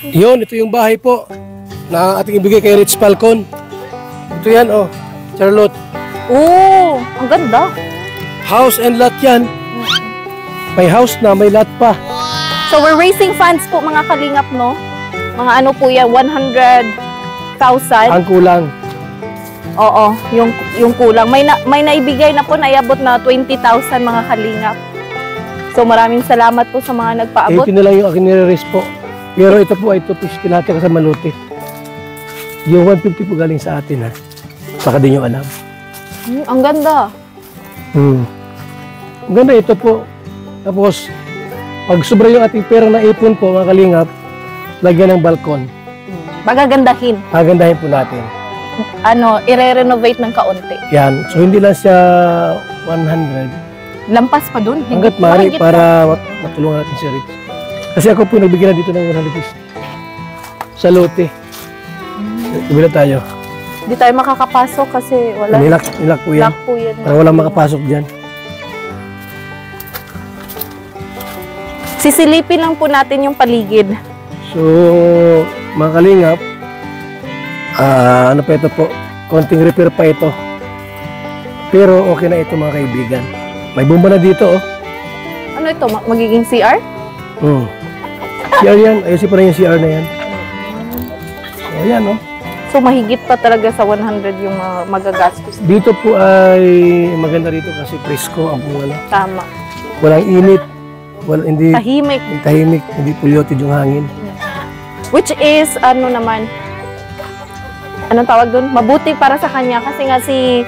Yun, ito yung bahay po na ating ibigay kay Rich Falcon. Ito yan, oh. Charlotte. Oh, ang ganda. House and lot yan. May house na, may lot pa. So we're raising funds po mga kalingap, no? Mga ano po yan, 100,000. Ang kulang. Oo, yung kulang. May naibigay na po, naibot na 20,000 mga kalingap. So maraming salamat po sa mga nagpaabot. 80 na lang yung akin nire-raise po. Pero ito po ay 250 lahat yung kasama luti. Yung 150 po galing sa atin, ha? Baka din yung alam. Ang ganda. Ang ganda ito po. Tapos, pag sobra yung ating pera na ipon po, mga kalingap, lagyan ng balkon. Magagandahin. Gagandahin po natin. Ano, i-renovate ng kaunti. Yan. So, hindi lang siya 100. Lampas pa dun. Hanggat maaari para matulungan natin si Rich. Kasi ako po nagbigyan dito ng 100 sa lote. Kabila tayo. Hindi tayo makakapasok kasi wala. Nilak po yan. Lock po yan. Para walang makapasok dyan. Sisilipin lang po natin yung paligid. So, mga kalingap, ano pa ito po? Konting repair pa ito. Pero okay na ito mga kaibigan. May bomba na dito, oh. Ano ito? Magiging CR? CR yan. Ayusin pa rin yung CR na yan. So, ayan, oh. So, mahigit pa talaga sa 100 yung magagastos. Dito po ay maganda rito kasi presko ang ano. Tama. Walang init. Hindi Tahimik. tahimik. Hindi polluted yung hangin. Which is, ano naman, anong tawag doon? Mabuti para sa kanya kasi nga si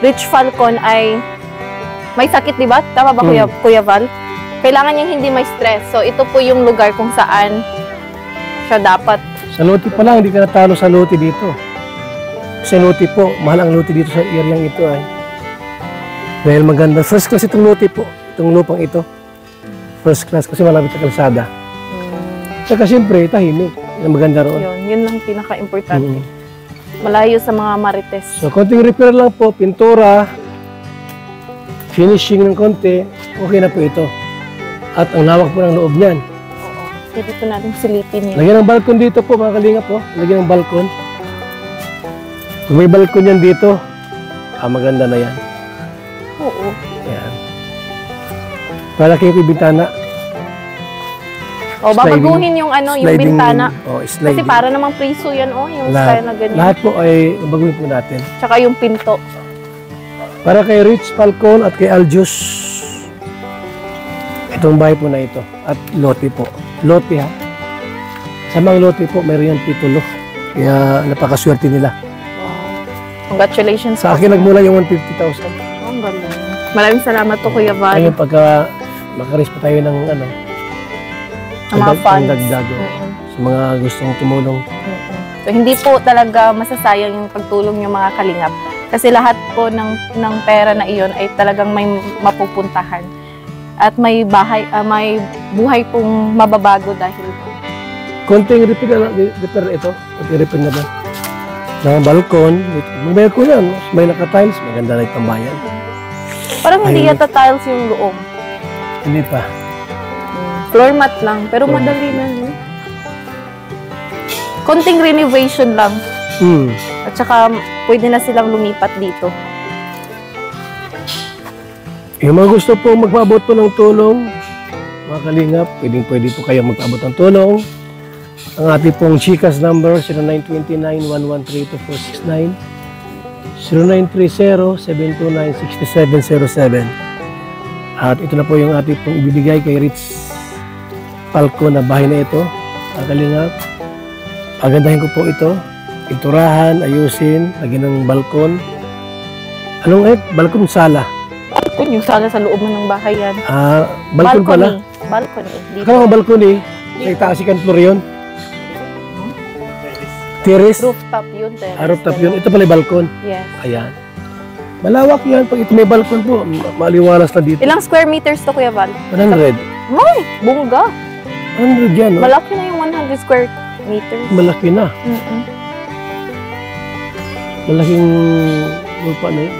Rich Falcon ay may sakit, di ba? Tama ba, Kuya Val? Kailangan niyang hindi may stress. So, ito po yung lugar kung saan siya dapat. Sa lote pa lang, hindi ka natalo sa lote dito. Sa lote po, mahal ang lote dito sa area ito ay. Dahil maganda. First class itong lote po. Itong lupang ito. First class kasi malapit sa kalsada. Saka siyempre, tahimik. Yan maganda roon. Yun lang pinaka-importante. Malayo sa mga marites. So, konting repair lang po, pintura, finishing ng konti, okay na po ito. At ang lawak po ng loob niyan. Oo. Pwede po natin silipin yun. Lagyan ng balkon dito po, mga kalingap po. Lagyan ng balkon. Kung may balkon yan dito, maganda na yan. Oo. Yan. Malaki yung bintana. O, babaguhin yung ano, yung bintana. Sliding. Kasi para namang priso yan, yung style na ganyan. Lahat po ay baguhin po natin. Tsaka yung pinto. Para kay Rich Falcon at kay Aljus, itong bahay po na ito. At lote po. Lote, ha. Sa mga lote po, mayroon yan titulo. Kaya napakaswerte nila. Wow. Congratulations. Sa akin nagmula yung 150,000. Ang galing. Maraming salamat to, Kuya Val. Ngayon pagka makaris pa tayo ng ano, Ang mga funds. dagdago sa mga gustong tumulong. So, hindi po talaga masasayang yung pagtulong yung mga kalingap. Kasi lahat po ng pera na iyon ay talagang may mapupuntahan. At may buhay pong mababago dahil Konting repair ito. Konting repair na lang. Ng balkon. May balkon yan. May naka-tiles. Maganda na itong bayan. parang hindi yata tiles yung loob. Hindi pa. Floor mat lang. Pero madali na. Konting renovation lang. At saka pwede na silang lumipat dito. Yung mga gusto po magpaabot po ng tulong, mga kalingap, pwede po kayo magpaabot ng tulong. Ang ating pong Chikas number, 0929-113-2469, 0930-729-6707. At ito na po yung ating pong ibibigay kay Rich Falcon na bahay na ito, mga kalingap. Pagandahin ko po ito, pinturahan, ayusin, lagyan ng balkon. Anong balkon? Sala. Balkon, yung sala sa loob ng bahay yan. Balkon pala. Balkon eh. Akala ko balkon eh. Sa itaas second floor yun. Terrace. Rooftop yun. Rooftop yun. Ito pala yung balkon. Yes. Ayan. Malawak yan. Pag ito may balkon po, maliwalas na dito. Ilang square meters to, Kuya Val? 100. Ay, bungga. 100 yan. Oh. Malaki na yung 100 square meters. Malaki na. Malaking lupa na yun.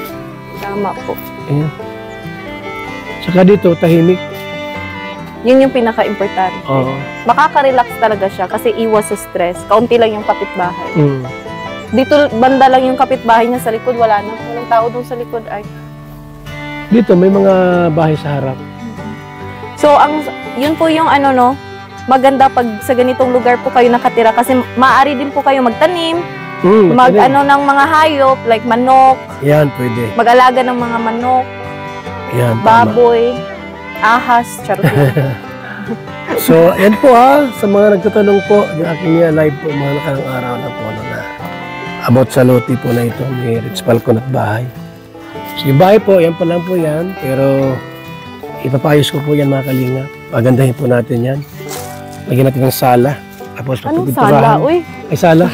Tama po. Ayan. Saka dito, tahimik. Yun yung pinaka-importante. Oo. Makaka-relax talaga siya kasi iwas sa stress. Kaunti lang yung kapitbahay. Mm. Dito, banda lang yung kapitbahay niya sa likod. Wala na. Walang tao doon sa likod. Ay. Dito, may mga bahay sa harap. So, yun po yung ano, no? Maganda pag sa ganitong lugar po kayo nakatira kasi maaari din po kayo magtanim, Magtanim. ng mga hayop, like manok, Yan, pwede. mag-alaga ng mga manok, Yan, tama. baboy, ahas, charot. So, yan po ha. Sa mga nagtatanong po, yung aking live po, mga nakarang araw na po na about sa lote po na ito, ni Rich Falcon at bahay. So, yung bahay po, yan pa lang po yan. Pero, ipapayos ko po yan mga kalinga. Pagandahin po natin yan. Lagyan natin ng sala. Tapos, Anong papipinturahan. sala? Uy, Ay, sala.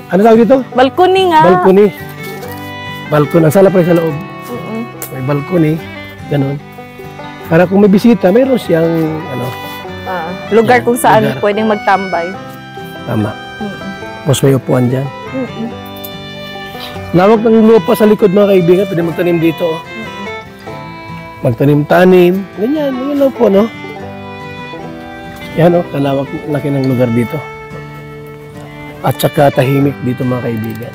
Ano tawag dito? balcony nga. Balcony. Balcony. Ang sala pa rin sa loob. Mm-mm. May balcony. Ganun. Para kung may bisita, mayroon siyang, ano, Lugar Yan, kung saan lugar. pwedeng magtambay. tama. Mm-mm. Tapos may upuan dyan. Mm-mm. Lawak ng lupa sa likod mga kaibigan. Pwede magtanim dito. Oh. Magtanim-tanim. Ganyan. Ganyan lang po, no? Yan, oh. Kalawak, laki ng lugar dito. At saka tahimik dito mga kaibigan.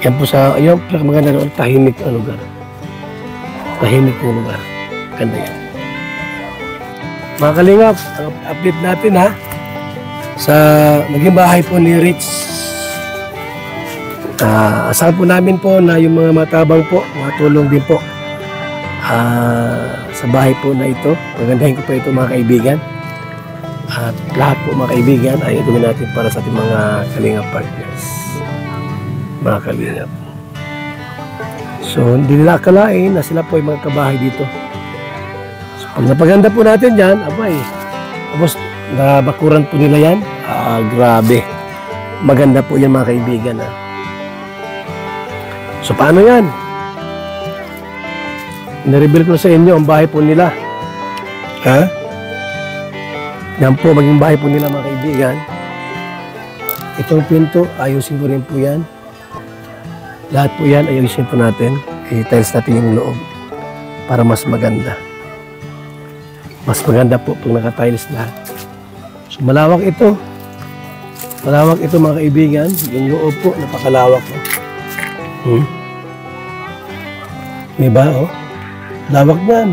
Yan po sa, yan, maganda doon, tahimik ang lugar. Tahimik yung lugar. Ganda yan. Mga kalingap, ang update natin ha. Sa naging bahay po ni Rich. Asahan po namin po na yung mga matabang po, matulong din po sa bahay po na ito. Magandahin ko po ito mga kaibigan. At lahat po mga kaibigan ay gawin natin para sa ating mga kalingap partners. Mga kalingap. So, hindi nila akalain na sila po ay mga kabahay dito. So, pag napaganda po natin dyan, abay, tapos nabakuran po nila yan, grabe. Maganda po yan mga kaibigan. Ha? So, paano yan? Nareveal ko sa inyo ang bahay po nila. Ha? Yan po, maging bahay po nila mga kaibigan. Itong pinto, ayusin ko rin po yan. Lahat po yan, ayusin po natin. I-tiles natin yung loob para mas maganda. Mas maganda po pag naka-tiles lahat. So, malawak ito. Malawak ito mga kaibigan. Yung loob po, napakalawak po. Diba, oh? Lawak yan.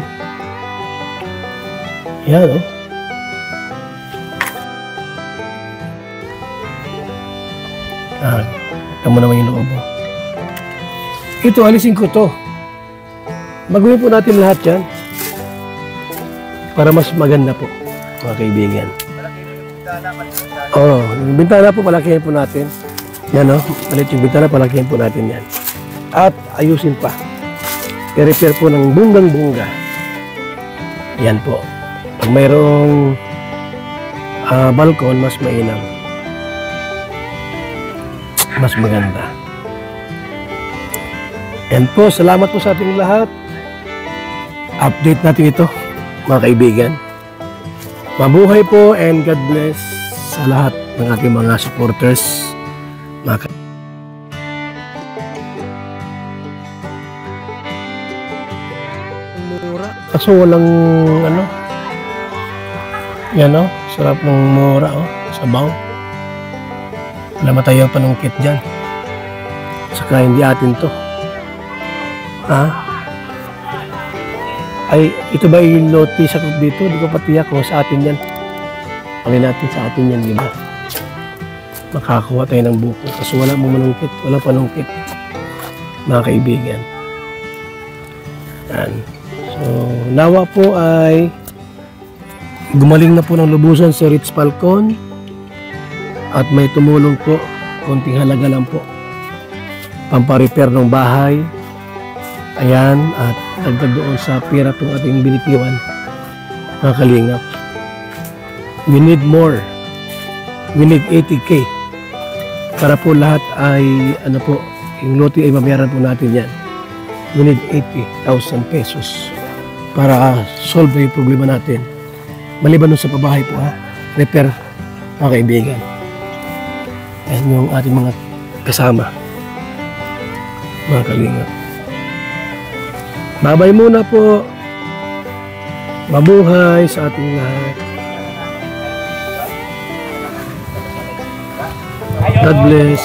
Yan, oh. Tama naman yung loob, oh. Ito, alisin ko to. Magawin po natin lahat yan. Para mas maganda po, mga kaibigan. Oo, yung bintana po, palakihin po natin. Yan, oh. Malit yung bintana, palakihin po natin yan. At ayusin pa. I-repair po ng bunggang-bungga. Yan po. Pag mayroong balkon, mas mainam. Mas maganda. Yan po, salamat po sa ating lahat. Update natin ito, mga kaibigan. Mabuhay po and God bless sa lahat ng ating mga supporters. Mura. Kaso walang ano. Yan o, sarap ng mura o, sabaw. Wala matayang panungkit dyan. Saka hindi atin to. Ha? Ay, ito ba yung lote sa group dito? Hindi ko patiyak kung sa atin yan. Pagin natin sa atin yan, di ba? Makakuha tayo ng buko. Kasi wala mong manungkit. Wala panungkit. Mga kaibigan. Yan. So, nawa po ay gumaling na po ng lubusan si Rich Falcon. At may tumulong po. Konting halaga lang po. Pamparepair ng bahay. Ayan, at dagdag doon sa pera pong ating binitiwan, mga kalingap. We need more. We need 80K. Para po lahat ay, ano po, yung lote ay mabayaran po natin yan. We need 80,000 pesos para solve yung problema natin. Maliban nun sa pabahay po ha, repair, mga kaibigan. Ayan yung ating mga kasama, mga kalingap. Babay muna po. Mabuhay sa ating lahat. God bless.